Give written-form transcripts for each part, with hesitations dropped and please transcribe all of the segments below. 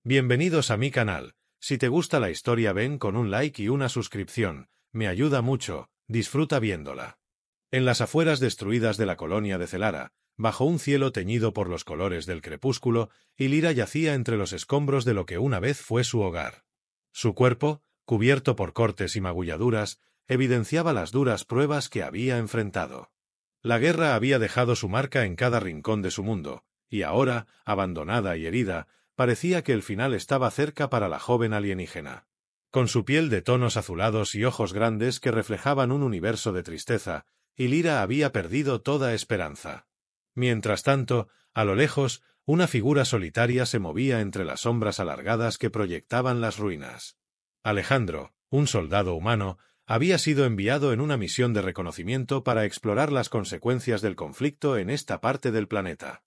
Bienvenidos a mi canal. Si te gusta la historia ven con un like y una suscripción, me ayuda mucho, disfruta viéndola. En las afueras destruidas de la colonia de Celara, bajo un cielo teñido por los colores del crepúsculo, Ilira yacía entre los escombros de lo que una vez fue su hogar. Su cuerpo, cubierto por cortes y magulladuras, evidenciaba las duras pruebas que había enfrentado. La guerra había dejado su marca en cada rincón de su mundo, y ahora, abandonada y herida, parecía que el final estaba cerca para la joven alienígena. Con su piel de tonos azulados y ojos grandes que reflejaban un universo de tristeza, Ilira había perdido toda esperanza. Mientras tanto, a lo lejos, una figura solitaria se movía entre las sombras alargadas que proyectaban las ruinas. Alejandro, un soldado humano, había sido enviado en una misión de reconocimiento para explorar las consecuencias del conflicto en esta parte del planeta.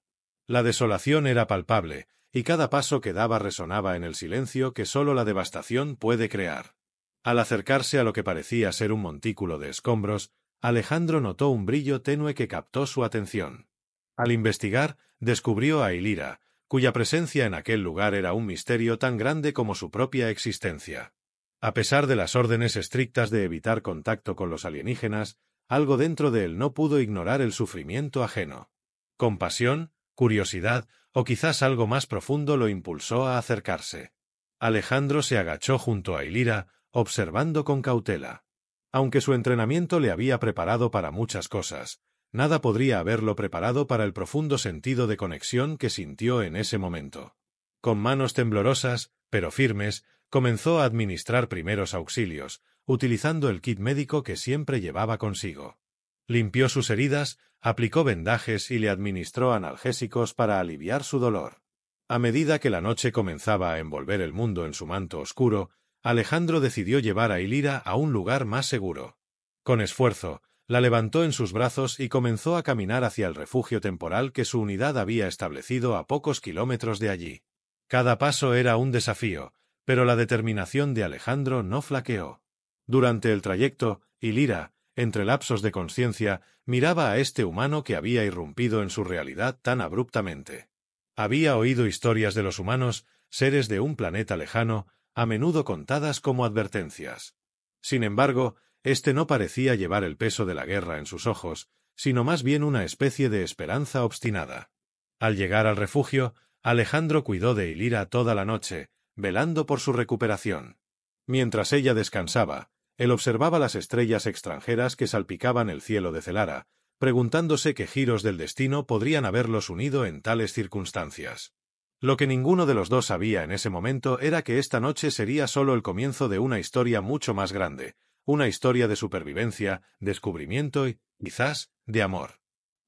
La desolación era palpable, y cada paso que daba resonaba en el silencio que sólo la devastación puede crear. Al acercarse a lo que parecía ser un montículo de escombros, Alejandro notó un brillo tenue que captó su atención. Al investigar, descubrió a Ilira, cuya presencia en aquel lugar era un misterio tan grande como su propia existencia. A pesar de las órdenes estrictas de evitar contacto con los alienígenas, algo dentro de él no pudo ignorar el sufrimiento ajeno. Compasión, curiosidad o quizás algo más profundo lo impulsó a acercarse. Alejandro se agachó junto a Ilira, observando con cautela. Aunque su entrenamiento le había preparado para muchas cosas, nada podría haberlo preparado para el profundo sentido de conexión que sintió en ese momento. Con manos temblorosas, pero firmes, comenzó a administrar primeros auxilios, utilizando el kit médico que siempre llevaba consigo. Limpió sus heridas, aplicó vendajes y le administró analgésicos para aliviar su dolor. A medida que la noche comenzaba a envolver el mundo en su manto oscuro, Alejandro decidió llevar a Ilira a un lugar más seguro. Con esfuerzo, la levantó en sus brazos y comenzó a caminar hacia el refugio temporal que su unidad había establecido a pocos kilómetros de allí. Cada paso era un desafío, pero la determinación de Alejandro no flaqueó. Durante el trayecto, Ilira, entre lapsos de conciencia, miraba a este humano que había irrumpido en su realidad tan abruptamente. Había oído historias de los humanos, seres de un planeta lejano, a menudo contadas como advertencias. Sin embargo, este no parecía llevar el peso de la guerra en sus ojos, sino más bien una especie de esperanza obstinada. Al llegar al refugio, Alejandro cuidó de Ilira toda la noche, velando por su recuperación. Mientras ella descansaba, él observaba las estrellas extranjeras que salpicaban el cielo de Celara, preguntándose qué giros del destino podrían haberlos unido en tales circunstancias. Lo que ninguno de los dos sabía en ese momento era que esta noche sería solo el comienzo de una historia mucho más grande, una historia de supervivencia, descubrimiento y, quizás, de amor.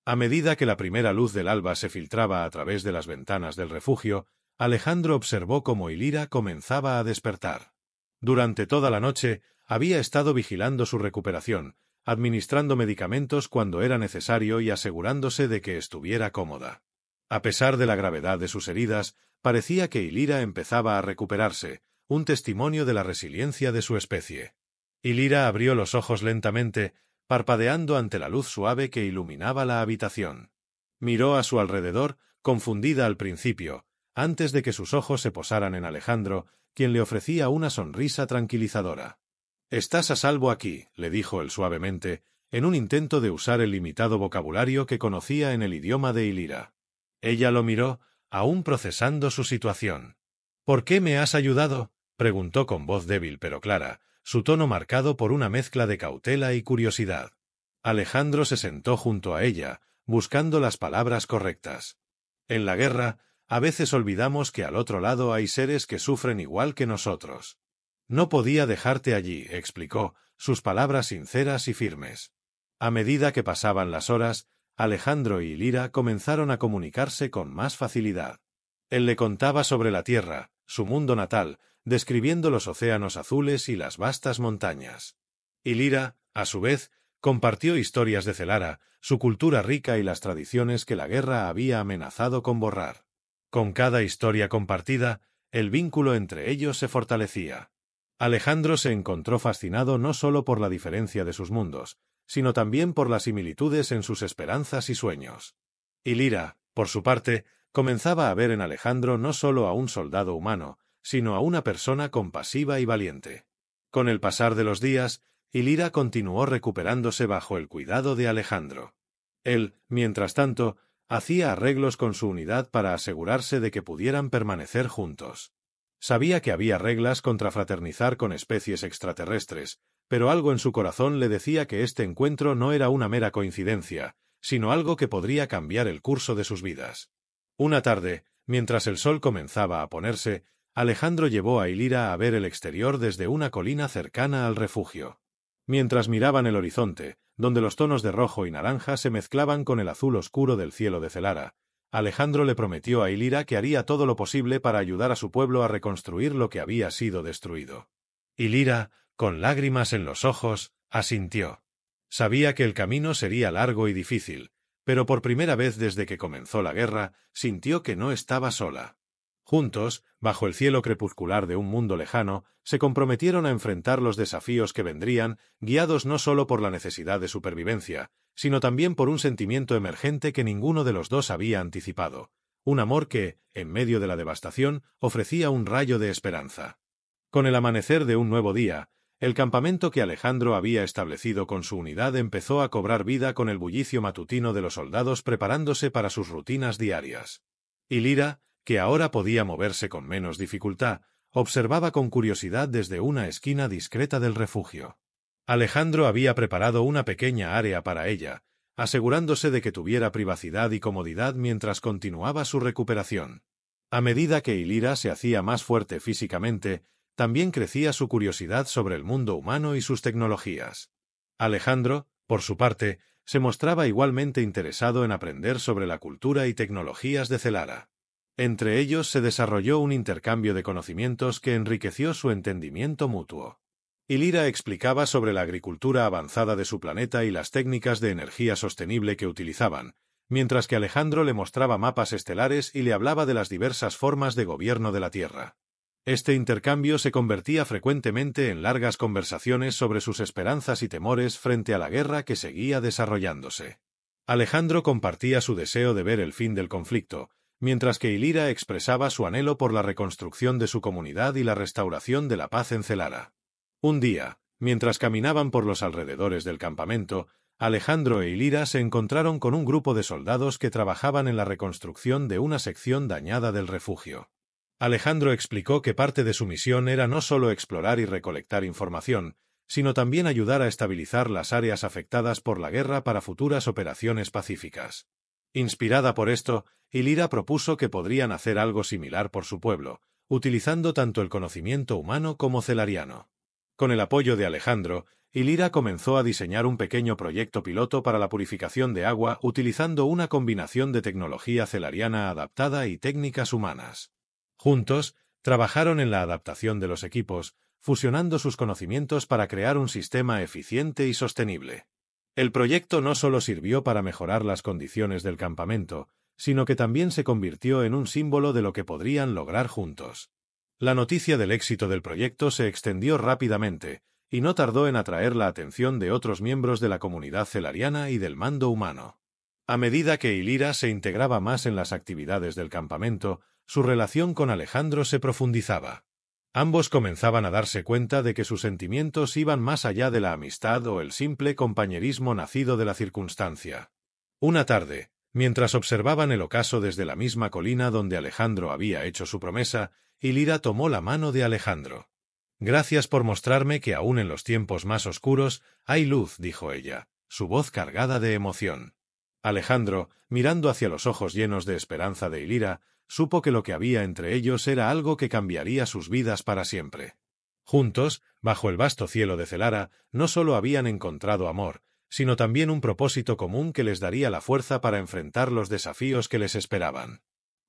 A medida que la primera luz del alba se filtraba a través de las ventanas del refugio, Alejandro observó cómo Ilira comenzaba a despertar. Durante toda la noche, había estado vigilando su recuperación, administrando medicamentos cuando era necesario y asegurándose de que estuviera cómoda. A pesar de la gravedad de sus heridas, parecía que Ilira empezaba a recuperarse, un testimonio de la resiliencia de su especie. Ilira abrió los ojos lentamente, parpadeando ante la luz suave que iluminaba la habitación. Miró a su alrededor, confundida al principio, antes de que sus ojos se posaran en Alejandro, quien le ofrecía una sonrisa tranquilizadora. «Estás a salvo aquí», le dijo él suavemente, en un intento de usar el limitado vocabulario que conocía en el idioma de Ilira. Ella lo miró, aún procesando su situación. «¿Por qué me has ayudado?», preguntó con voz débil pero clara, su tono marcado por una mezcla de cautela y curiosidad. Alejandro se sentó junto a ella, buscando las palabras correctas. En la guerra, a veces olvidamos que al otro lado hay seres que sufren igual que nosotros. No podía dejarte allí, explicó, sus palabras sinceras y firmes. A medida que pasaban las horas, Alejandro y Ilira comenzaron a comunicarse con más facilidad. Él le contaba sobre la tierra, su mundo natal, describiendo los océanos azules y las vastas montañas. Ilira, a su vez, compartió historias de Celara, su cultura rica y las tradiciones que la guerra había amenazado con borrar. Con cada historia compartida, el vínculo entre ellos se fortalecía. Alejandro se encontró fascinado no solo por la diferencia de sus mundos, sino también por las similitudes en sus esperanzas y sueños. Ilira, por su parte, Comenzaba a ver en Alejandro no solo a un soldado humano, sino a una persona compasiva y valiente. Con el pasar de los días, Ilira continuó recuperándose bajo el cuidado de Alejandro. Él, mientras tanto, hacía arreglos con su unidad para asegurarse de que pudieran permanecer juntos. Sabía que había reglas contra fraternizar con especies extraterrestres, pero algo en su corazón le decía que este encuentro no era una mera coincidencia, sino algo que podría cambiar el curso de sus vidas. Una tarde, mientras el sol comenzaba a ponerse, Alejandro llevó a Ilira a ver el exterior desde una colina cercana al refugio. Mientras miraban el horizonte, donde los tonos de rojo y naranja se mezclaban con el azul oscuro del cielo de Celara, Alejandro le prometió a Ilira que haría todo lo posible para ayudar a su pueblo a reconstruir lo que había sido destruido. Ilira, con lágrimas en los ojos, asintió. Sabía que el camino sería largo y difícil, pero por primera vez desde que comenzó la guerra, sintió que no estaba sola. Juntos, bajo el cielo crepuscular de un mundo lejano, se comprometieron a enfrentar los desafíos que vendrían, guiados no solo por la necesidad de supervivencia, sino también por un sentimiento emergente que ninguno de los dos había anticipado, un amor que, en medio de la devastación, ofrecía un rayo de esperanza. Con el amanecer de un nuevo día, el campamento que Alejandro había establecido con su unidad empezó a cobrar vida con el bullicio matutino de los soldados preparándose para sus rutinas diarias. Ilira, que ahora podía moverse con menos dificultad, observaba con curiosidad desde una esquina discreta del refugio. Alejandro había preparado una pequeña área para ella, asegurándose de que tuviera privacidad y comodidad mientras continuaba su recuperación. A medida que Ilira se hacía más fuerte físicamente, también crecía su curiosidad sobre el mundo humano y sus tecnologías. Alejandro, por su parte, se mostraba igualmente interesado en aprender sobre la cultura y tecnologías de Celara. Entre ellos se desarrolló un intercambio de conocimientos que enriqueció su entendimiento mutuo. Ilira explicaba sobre la agricultura avanzada de su planeta y las técnicas de energía sostenible que utilizaban, mientras que Alejandro le mostraba mapas estelares y le hablaba de las diversas formas de gobierno de la Tierra. Este intercambio se convertía frecuentemente en largas conversaciones sobre sus esperanzas y temores frente a la guerra que seguía desarrollándose. Alejandro compartía su deseo de ver el fin del conflicto, mientras que Ilira expresaba su anhelo por la reconstrucción de su comunidad y la restauración de la paz en Celara. Un día, mientras caminaban por los alrededores del campamento, Alejandro e Ilira se encontraron con un grupo de soldados que trabajaban en la reconstrucción de una sección dañada del refugio. Alejandro explicó que parte de su misión era no solo explorar y recolectar información, sino también ayudar a estabilizar las áreas afectadas por la guerra para futuras operaciones pacíficas. Inspirada por esto, Ilira propuso que podrían hacer algo similar por su pueblo, utilizando tanto el conocimiento humano como celariano. Con el apoyo de Alejandro, Ilira comenzó a diseñar un pequeño proyecto piloto para la purificación de agua utilizando una combinación de tecnología celariana adaptada y técnicas humanas. Juntos, trabajaron en la adaptación de los equipos, fusionando sus conocimientos para crear un sistema eficiente y sostenible. El proyecto no solo sirvió para mejorar las condiciones del campamento, sino que también se convirtió en un símbolo de lo que podrían lograr juntos. La noticia del éxito del proyecto se extendió rápidamente, y no tardó en atraer la atención de otros miembros de la comunidad celariana y del mando humano. A medida que Ilira se integraba más en las actividades del campamento, su relación con Alejandro se profundizaba. Ambos comenzaban a darse cuenta de que sus sentimientos iban más allá de la amistad o el simple compañerismo nacido de la circunstancia. Una tarde, mientras observaban el ocaso desde la misma colina donde Alejandro había hecho su promesa, Ilira tomó la mano de Alejandro. «Gracias por mostrarme que aún en los tiempos más oscuros hay luz», dijo ella, su voz cargada de emoción. Alejandro, mirando hacia los ojos llenos de esperanza de Ilira, supo que lo que había entre ellos era algo que cambiaría sus vidas para siempre. Juntos, bajo el vasto cielo de Celara, no solo habían encontrado amor, sino también un propósito común que les daría la fuerza para enfrentar los desafíos que les esperaban.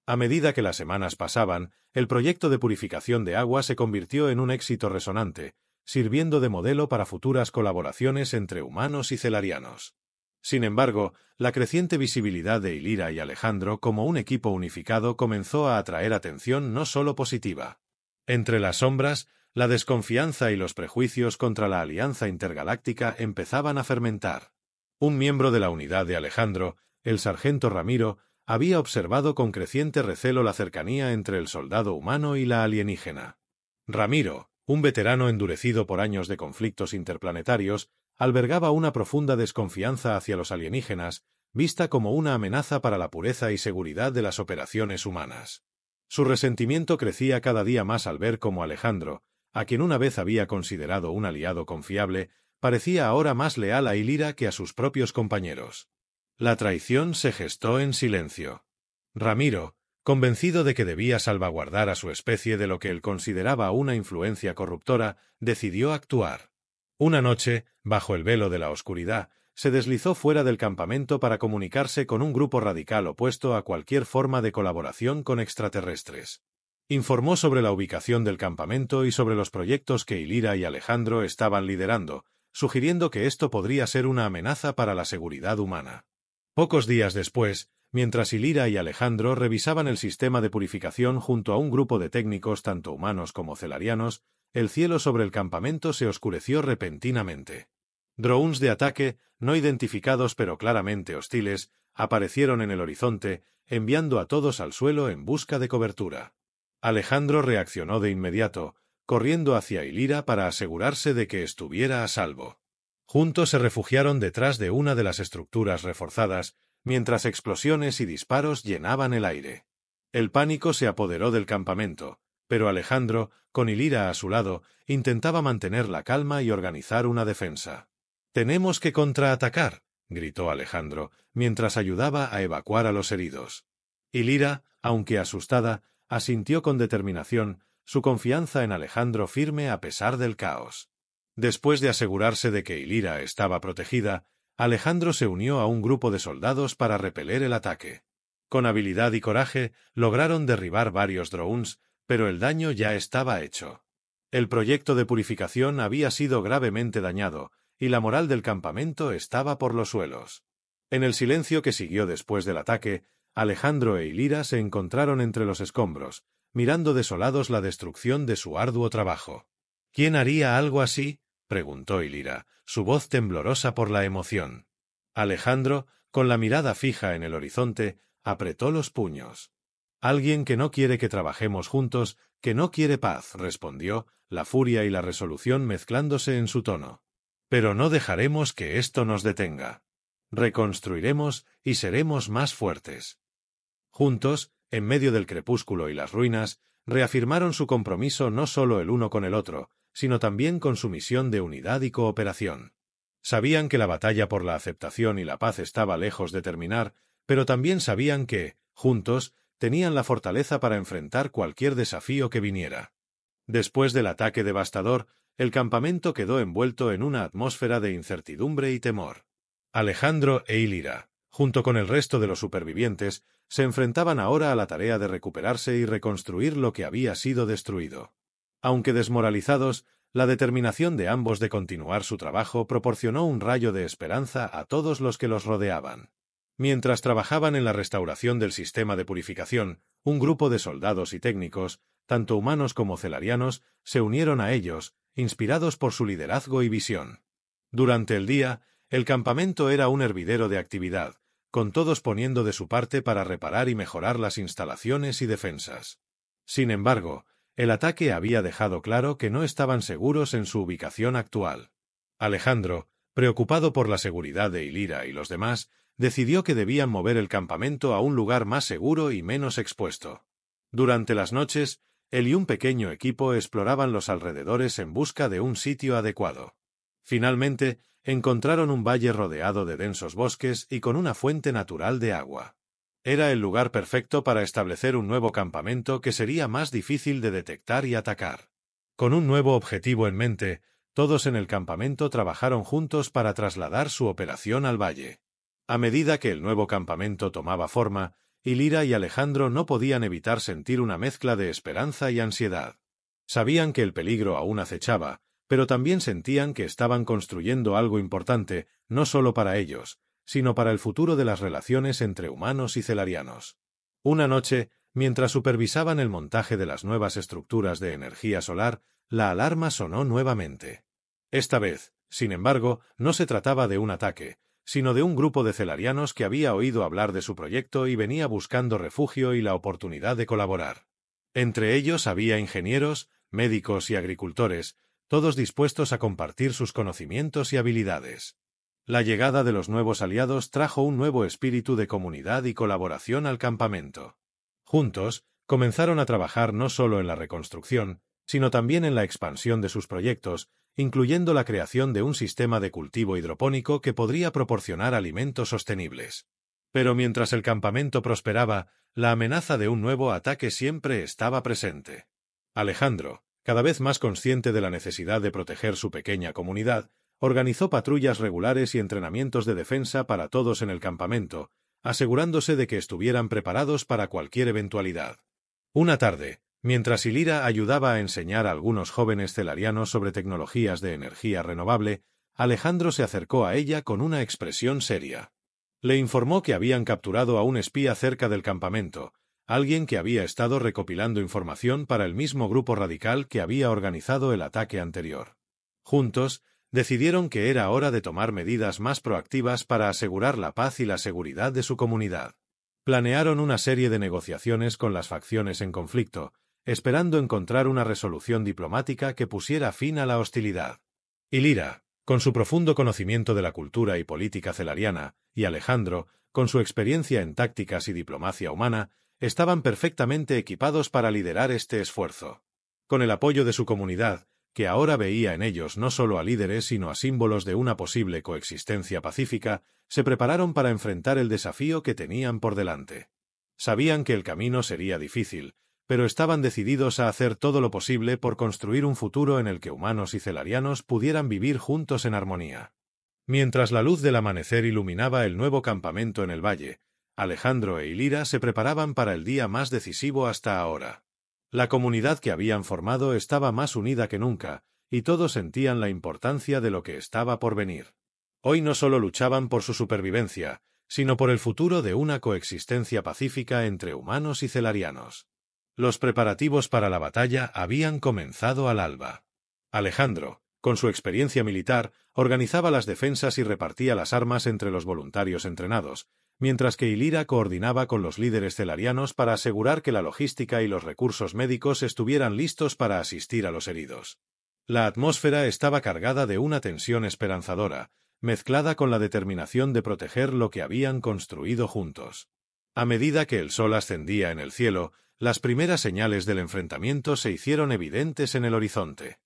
A medida que las semanas pasaban, el proyecto de purificación de agua se convirtió en un éxito resonante, sirviendo de modelo para futuras colaboraciones entre humanos y celarianos. Sin embargo, la creciente visibilidad de Ilira y Alejandro como un equipo unificado comenzó a atraer atención no solo positiva. Entre las sombras, la desconfianza y los prejuicios contra la alianza intergaláctica empezaban a fermentar. Un miembro de la unidad de Alejandro, el sargento Ramiro, había observado con creciente recelo la cercanía entre el soldado humano y la alienígena. Ramiro, un veterano endurecido por años de conflictos interplanetarios, albergaba una profunda desconfianza hacia los alienígenas, vista como una amenaza para la pureza y seguridad de las operaciones humanas. Su resentimiento crecía cada día más al ver cómo Alejandro, a quien una vez había considerado un aliado confiable, parecía ahora más leal a Illyra que a sus propios compañeros. La traición se gestó en silencio. Ramiro, convencido de que debía salvaguardar a su especie de lo que él consideraba una influencia corruptora, decidió actuar. Una noche, bajo el velo de la oscuridad, se deslizó fuera del campamento para comunicarse con un grupo radical opuesto a cualquier forma de colaboración con extraterrestres. Informó sobre la ubicación del campamento y sobre los proyectos que Illyra y Alejandro estaban liderando, sugiriendo que esto podría ser una amenaza para la seguridad humana. Pocos días después, mientras Illyra y Alejandro revisaban el sistema de purificación junto a un grupo de técnicos tanto humanos como celarianos, el cielo sobre el campamento se oscureció repentinamente. Drones de ataque, no identificados pero claramente hostiles, aparecieron en el horizonte, enviando a todos al suelo en busca de cobertura. Alejandro reaccionó de inmediato, corriendo hacia Illyra para asegurarse de que estuviera a salvo. Juntos se refugiaron detrás de una de las estructuras reforzadas, mientras explosiones y disparos llenaban el aire. El pánico se apoderó del campamento, pero Alejandro, con Illyra a su lado, intentaba mantener la calma y organizar una defensa. «Tenemos que contraatacar», gritó Alejandro, mientras ayudaba a evacuar a los heridos. Illyra, aunque asustada, asintió con determinación, su confianza en Alejandro firme a pesar del caos. Después de asegurarse de que Illyra estaba protegida, Alejandro se unió a un grupo de soldados para repeler el ataque. Con habilidad y coraje, lograron derribar varios drones, pero el daño ya estaba hecho. El proyecto de purificación había sido gravemente dañado, y la moral del campamento estaba por los suelos. En el silencio que siguió después del ataque, Alejandro e Illyra se encontraron entre los escombros, mirando desolados la destrucción de su arduo trabajo. «¿Quién haría algo así?», preguntó Illyra, su voz temblorosa por la emoción. Alejandro, con la mirada fija en el horizonte, apretó los puños. «Alguien que no quiere que trabajemos juntos, que no quiere paz», respondió, la furia y la resolución mezclándose en su tono. «Pero no dejaremos que esto nos detenga. Reconstruiremos y seremos más fuertes». Juntos, en medio del crepúsculo y las ruinas, reafirmaron su compromiso no solo el uno con el otro, sino también con su misión de unidad y cooperación. Sabían que la batalla por la aceptación y la paz estaba lejos de terminar, pero también sabían que, juntos, tenían la fortaleza para enfrentar cualquier desafío que viniera. Después del ataque devastador, el campamento quedó envuelto en una atmósfera de incertidumbre y temor. Alejandro e Illyra, junto con el resto de los supervivientes, se enfrentaban ahora a la tarea de recuperarse y reconstruir lo que había sido destruido. Aunque desmoralizados, la determinación de ambos de continuar su trabajo proporcionó un rayo de esperanza a todos los que los rodeaban. Mientras trabajaban en la restauración del sistema de purificación, un grupo de soldados y técnicos, tanto humanos como celarianos, se unieron a ellos, inspirados por su liderazgo y visión. Durante el día, el campamento era un hervidero de actividad, con todos poniendo de su parte para reparar y mejorar las instalaciones y defensas. Sin embargo, el ataque había dejado claro que no estaban seguros en su ubicación actual. Alejandro, preocupado por la seguridad de Illyra y los demás, decidió que debían mover el campamento a un lugar más seguro y menos expuesto. Durante las noches, él y un pequeño equipo exploraban los alrededores en busca de un sitio adecuado. Finalmente, encontraron un valle rodeado de densos bosques y con una fuente natural de agua. Era el lugar perfecto para establecer un nuevo campamento que sería más difícil de detectar y atacar. Con un nuevo objetivo en mente, todos en el campamento trabajaron juntos para trasladar su operación al valle. A medida que el nuevo campamento tomaba forma, Illyra y Alejandro no podían evitar sentir una mezcla de esperanza y ansiedad. Sabían que el peligro aún acechaba, pero también sentían que estaban construyendo algo importante, no solo para ellos, sino para el futuro de las relaciones entre humanos y celarianos. Una noche, mientras supervisaban el montaje de las nuevas estructuras de energía solar, la alarma sonó nuevamente. Esta vez, sin embargo, no se trataba de un ataque, sino de un grupo de celarianos que había oído hablar de su proyecto y venía buscando refugio y la oportunidad de colaborar. Entre ellos había ingenieros, médicos y agricultores, todos dispuestos a compartir sus conocimientos y habilidades. La llegada de los nuevos aliados trajo un nuevo espíritu de comunidad y colaboración al campamento. Juntos, comenzaron a trabajar no solo en la reconstrucción, sino también en la expansión de sus proyectos, incluyendo la creación de un sistema de cultivo hidropónico que podría proporcionar alimentos sostenibles. Pero mientras el campamento prosperaba, la amenaza de un nuevo ataque siempre estaba presente. Alejandro, cada vez más consciente de la necesidad de proteger su pequeña comunidad, organizó patrullas regulares y entrenamientos de defensa para todos en el campamento, asegurándose de que estuvieran preparados para cualquier eventualidad. Una tarde, mientras Ilira ayudaba a enseñar a algunos jóvenes celarianos sobre tecnologías de energía renovable, Alejandro se acercó a ella con una expresión seria. Le informó que habían capturado a un espía cerca del campamento, alguien que había estado recopilando información para el mismo grupo radical que había organizado el ataque anterior. Juntos, decidieron que era hora de tomar medidas más proactivas para asegurar la paz y la seguridad de su comunidad. Planearon una serie de negociaciones con las facciones en conflicto, esperando encontrar una resolución diplomática que pusiera fin a la hostilidad. Ilira, con su profundo conocimiento de la cultura y política celariana, y Alejandro, con su experiencia en tácticas y diplomacia humana, estaban perfectamente equipados para liderar este esfuerzo. Con el apoyo de su comunidad, que ahora veía en ellos no solo a líderes sino a símbolos de una posible coexistencia pacífica, se prepararon para enfrentar el desafío que tenían por delante. Sabían que el camino sería difícil, pero estaban decididos a hacer todo lo posible por construir un futuro en el que humanos y celarianos pudieran vivir juntos en armonía. Mientras la luz del amanecer iluminaba el nuevo campamento en el valle, Alejandro e Ilira se preparaban para el día más decisivo hasta ahora. La comunidad que habían formado estaba más unida que nunca, y todos sentían la importancia de lo que estaba por venir. Hoy no solo luchaban por su supervivencia, sino por el futuro de una coexistencia pacífica entre humanos y celarianos. Los preparativos para la batalla habían comenzado al alba. Alejandro, con su experiencia militar, organizaba las defensas y repartía las armas entre los voluntarios entrenados, mientras que Ilira coordinaba con los líderes celarianos para asegurar que la logística y los recursos médicos estuvieran listos para asistir a los heridos. La atmósfera estaba cargada de una tensión esperanzadora, mezclada con la determinación de proteger lo que habían construido juntos. A medida que el sol ascendía en el cielo, las primeras señales del enfrentamiento se hicieron evidentes en el horizonte.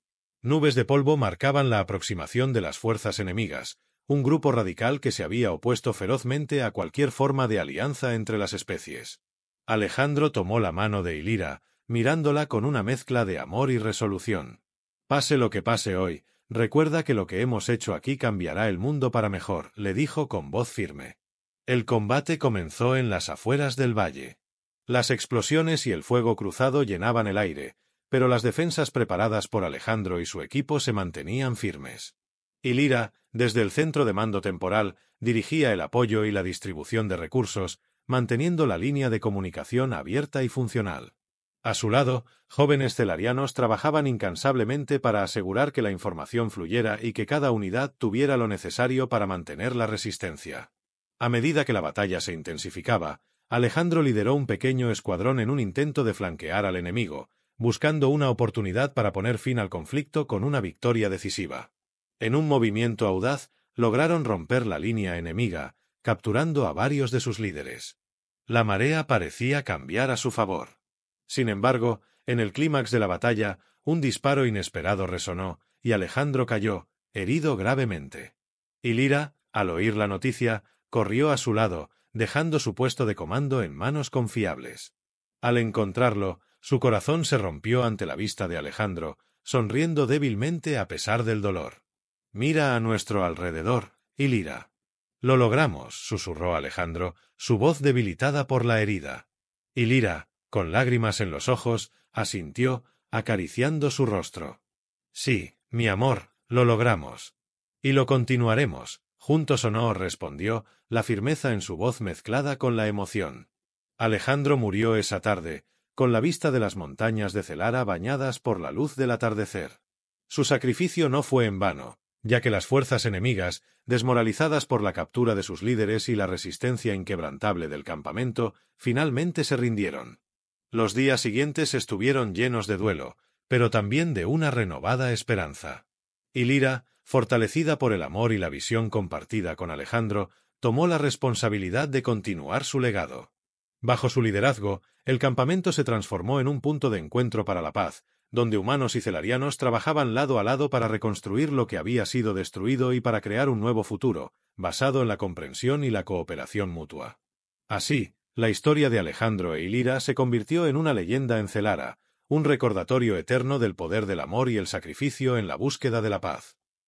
Nubes de polvo marcaban la aproximación de las fuerzas enemigas, un grupo radical que se había opuesto ferozmente a cualquier forma de alianza entre las especies. Alejandro tomó la mano de Ilira, mirándola con una mezcla de amor y resolución. Pase lo que pase hoy, recuerda que lo que hemos hecho aquí cambiará el mundo para mejor, le dijo con voz firme. El combate comenzó en las afueras del valle. Las explosiones y el fuego cruzado llenaban el aire, pero las defensas preparadas por Alejandro y su equipo se mantenían firmes. Ilira, desde el centro de mando temporal, dirigía el apoyo y la distribución de recursos, manteniendo la línea de comunicación abierta y funcional. A su lado, jóvenes celarianos trabajaban incansablemente para asegurar que la información fluyera y que cada unidad tuviera lo necesario para mantener la resistencia. A medida que la batalla se intensificaba, Alejandro lideró un pequeño escuadrón en un intento de flanquear al enemigo, buscando una oportunidad para poner fin al conflicto con una victoria decisiva. En un movimiento audaz, lograron romper la línea enemiga, capturando a varios de sus líderes. La marea parecía cambiar a su favor. Sin embargo, en el clímax de la batalla, un disparo inesperado resonó, y Alejandro cayó, herido gravemente. Ilira, al oír la noticia, corrió a su lado, dejando su puesto de comando en manos confiables. Al encontrarlo, su corazón se rompió ante la vista de Alejandro, sonriendo débilmente a pesar del dolor. «Mira a nuestro alrededor, Ilira». «Lo logramos», susurró Alejandro, su voz debilitada por la herida. Ilira, con lágrimas en los ojos, asintió, acariciando su rostro. «Sí, mi amor, lo logramos. Y lo continuaremos, juntos o no», respondió, la firmeza en su voz mezclada con la emoción. Alejandro murió esa tarde, con la vista de las montañas de Celara bañadas por la luz del atardecer. Su sacrificio no fue en vano, ya que las fuerzas enemigas, desmoralizadas por la captura de sus líderes y la resistencia inquebrantable del campamento, finalmente se rindieron. Los días siguientes estuvieron llenos de duelo, pero también de una renovada esperanza. Y Lira, fortalecida por el amor y la visión compartida con Alejandro, tomó la responsabilidad de continuar su legado. Bajo su liderazgo, el campamento se transformó en un punto de encuentro para la paz, donde humanos y celarianos trabajaban lado a lado para reconstruir lo que había sido destruido y para crear un nuevo futuro, basado en la comprensión y la cooperación mutua. Así, la historia de Alejandro e Ilira se convirtió en una leyenda en Celara, un recordatorio eterno del poder del amor y el sacrificio en la búsqueda de la paz.